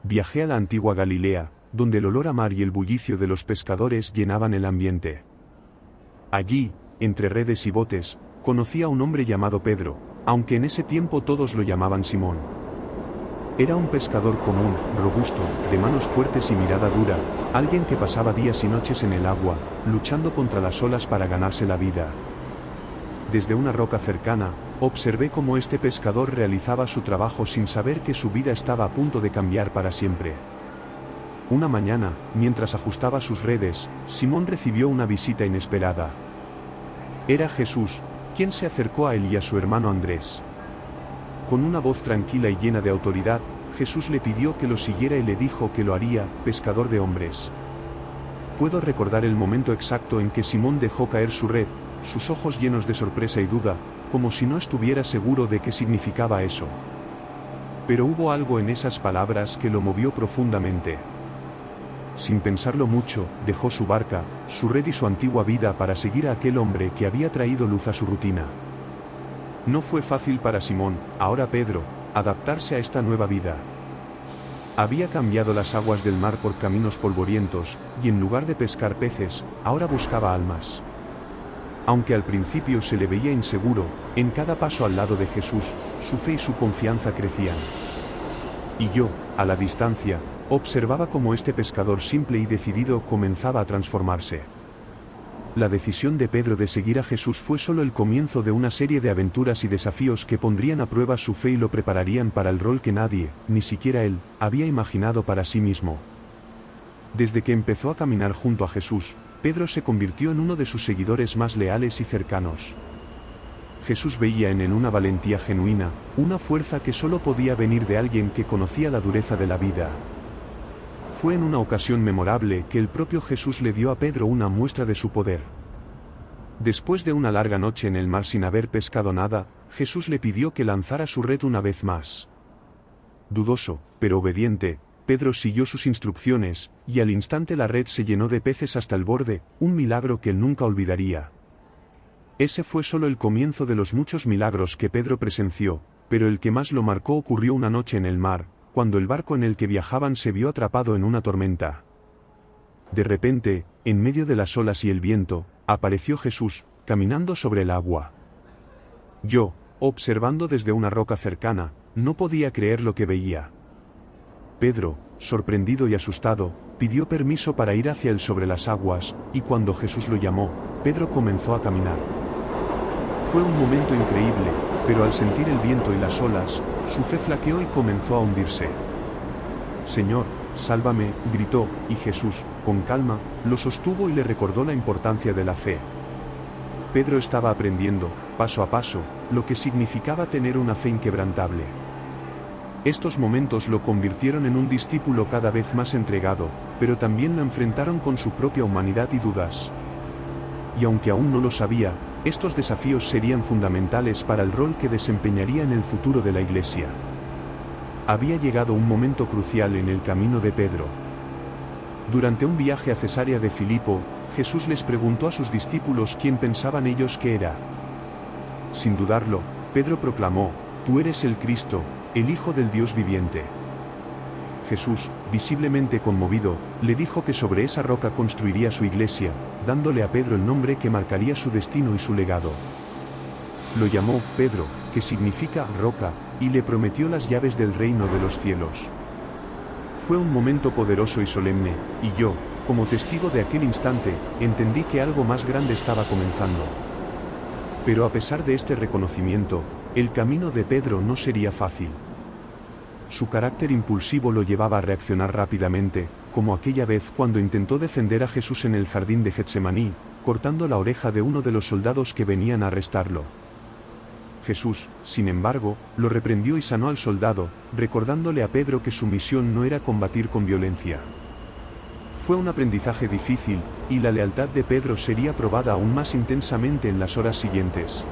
viajé a la antigua Galilea, donde el olor a mar y el bullicio de los pescadores llenaban el ambiente. Allí, entre redes y botes, conocí a un hombre llamado Pedro, aunque en ese tiempo todos lo llamaban Simón. Era un pescador común, robusto, de manos fuertes y mirada dura, alguien que pasaba días y noches en el agua, luchando contra las olas para ganarse la vida. Desde una roca cercana, observé cómo este pescador realizaba su trabajo sin saber que su vida estaba a punto de cambiar para siempre. Una mañana, mientras ajustaba sus redes, Simón recibió una visita inesperada. Era Jesús, quien se acercó a él y a su hermano Andrés. Con una voz tranquila y llena de autoridad, Jesús le pidió que lo siguiera y le dijo que lo haría, pescador de hombres. Puedo recordar el momento exacto en que Simón dejó caer su red, sus ojos llenos de sorpresa y duda, como si no estuviera seguro de qué significaba eso. Pero hubo algo en esas palabras que lo movió profundamente. Sin pensarlo mucho, dejó su barca, su red y su antigua vida para seguir a aquel hombre que había traído luz a su rutina. No fue fácil para Simón, ahora Pedro, adaptarse a esta nueva vida. Había cambiado las aguas del mar por caminos polvorientos, y en lugar de pescar peces, ahora buscaba almas. Aunque al principio se le veía inseguro, en cada paso al lado de Jesús, su fe y su confianza crecían. Y yo, a la distancia, observaba cómo este pescador simple y decidido comenzaba a transformarse. La decisión de Pedro de seguir a Jesús fue solo el comienzo de una serie de aventuras y desafíos que pondrían a prueba su fe y lo prepararían para el rol que nadie, ni siquiera él, había imaginado para sí mismo. Desde que empezó a caminar junto a Jesús, Pedro se convirtió en uno de sus seguidores más leales y cercanos. Jesús veía en él una valentía genuina, una fuerza que solo podía venir de alguien que conocía la dureza de la vida. Fue en una ocasión memorable que el propio Jesús le dio a Pedro una muestra de su poder. Después de una larga noche en el mar sin haber pescado nada, Jesús le pidió que lanzara su red una vez más. Dudoso, pero obediente, Pedro siguió sus instrucciones, y al instante la red se llenó de peces hasta el borde, un milagro que él nunca olvidaría. Ese fue solo el comienzo de los muchos milagros que Pedro presenció, pero el que más lo marcó ocurrió una noche en el mar, cuando el barco en el que viajaban se vio atrapado en una tormenta. De repente, en medio de las olas y el viento, apareció Jesús, caminando sobre el agua. Yo, observando desde una roca cercana, no podía creer lo que veía. Pedro, sorprendido y asustado, pidió permiso para ir hacia él sobre las aguas, y cuando Jesús lo llamó, Pedro comenzó a caminar. Fue un momento increíble, pero al sentir el viento y las olas, su fe flaqueó y comenzó a hundirse. «Señor, sálvame», gritó, y Jesús, con calma, lo sostuvo y le recordó la importancia de la fe. Pedro estaba aprendiendo, paso a paso, lo que significaba tener una fe inquebrantable. Estos momentos lo convirtieron en un discípulo cada vez más entregado, pero también lo enfrentaron con su propia humanidad y dudas. Y aunque aún no lo sabía, estos desafíos serían fundamentales para el rol que desempeñaría en el futuro de la Iglesia. Había llegado un momento crucial en el camino de Pedro. Durante un viaje a Cesarea de Filipo, Jesús les preguntó a sus discípulos quién pensaban ellos que era. Sin dudarlo, Pedro proclamó: «Tú eres el Cristo, el Hijo del Dios viviente». Jesús, visiblemente conmovido, le dijo que sobre esa roca construiría su iglesia, dándole a Pedro el nombre que marcaría su destino y su legado. Lo llamó Pedro, que significa roca, y le prometió las llaves del reino de los cielos. Fue un momento poderoso y solemne, y yo, como testigo de aquel instante, entendí que algo más grande estaba comenzando. Pero a pesar de este reconocimiento, el camino de Pedro no sería fácil. Su carácter impulsivo lo llevaba a reaccionar rápidamente, como aquella vez cuando intentó defender a Jesús en el jardín de Getsemaní, cortando la oreja de uno de los soldados que venían a arrestarlo. Jesús, sin embargo, lo reprendió y sanó al soldado, recordándole a Pedro que su misión no era combatir con violencia. Fue un aprendizaje difícil, y la lealtad de Pedro sería probada aún más intensamente en las horas siguientes.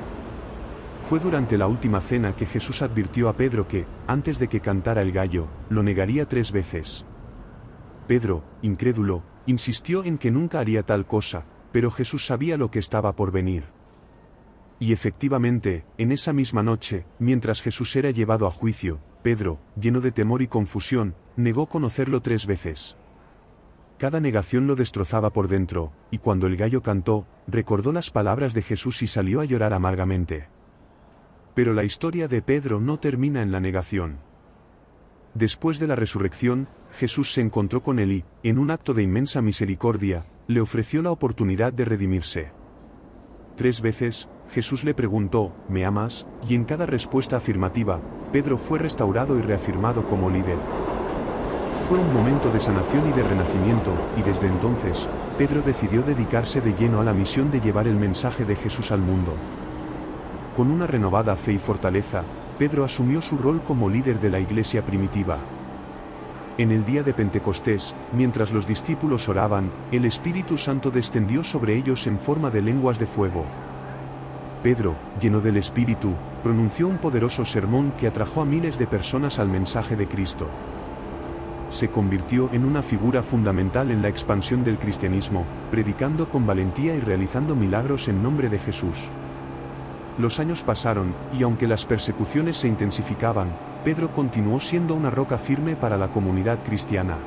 Fue durante la última cena que Jesús advirtió a Pedro que, antes de que cantara el gallo, lo negaría 3 veces. Pedro, incrédulo, insistió en que nunca haría tal cosa, pero Jesús sabía lo que estaba por venir. Y efectivamente, en esa misma noche, mientras Jesús era llevado a juicio, Pedro, lleno de temor y confusión, negó conocerlo 3 veces. Cada negación lo destrozaba por dentro, y cuando el gallo cantó, recordó las palabras de Jesús y salió a llorar amargamente. Pero la historia de Pedro no termina en la negación. Después de la resurrección, Jesús se encontró con él y, en un acto de inmensa misericordia, le ofreció la oportunidad de redimirse. 3 veces, Jesús le preguntó, ¿me amas? Y en cada respuesta afirmativa, Pedro fue restaurado y reafirmado como líder. Fue un momento de sanación y de renacimiento, y desde entonces, Pedro decidió dedicarse de lleno a la misión de llevar el mensaje de Jesús al mundo. Con una renovada fe y fortaleza, Pedro asumió su rol como líder de la iglesia primitiva. En el día de Pentecostés, mientras los discípulos oraban, el Espíritu Santo descendió sobre ellos en forma de lenguas de fuego. Pedro, lleno del Espíritu, pronunció un poderoso sermón que atrajo a miles de personas al mensaje de Cristo. Se convirtió en una figura fundamental en la expansión del cristianismo, predicando con valentía y realizando milagros en nombre de Jesús. Los años pasaron, y aunque las persecuciones se intensificaban, Pedro continuó siendo una roca firme para la comunidad cristiana.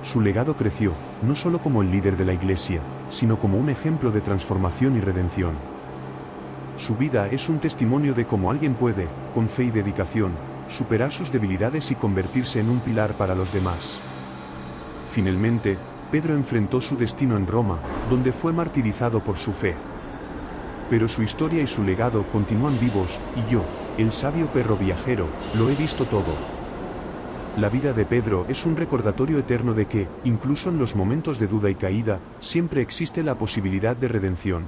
Su legado creció, no solo como el líder de la iglesia, sino como un ejemplo de transformación y redención. Su vida es un testimonio de cómo alguien puede, con fe y dedicación, superar sus debilidades y convertirse en un pilar para los demás. Finalmente, Pedro enfrentó su destino en Roma, donde fue martirizado por su fe. Pero su historia y su legado continúan vivos, y yo, el sabio perro viajero, lo he visto todo. La vida de Pedro es un recordatorio eterno de que, incluso en los momentos de duda y caída, siempre existe la posibilidad de redención.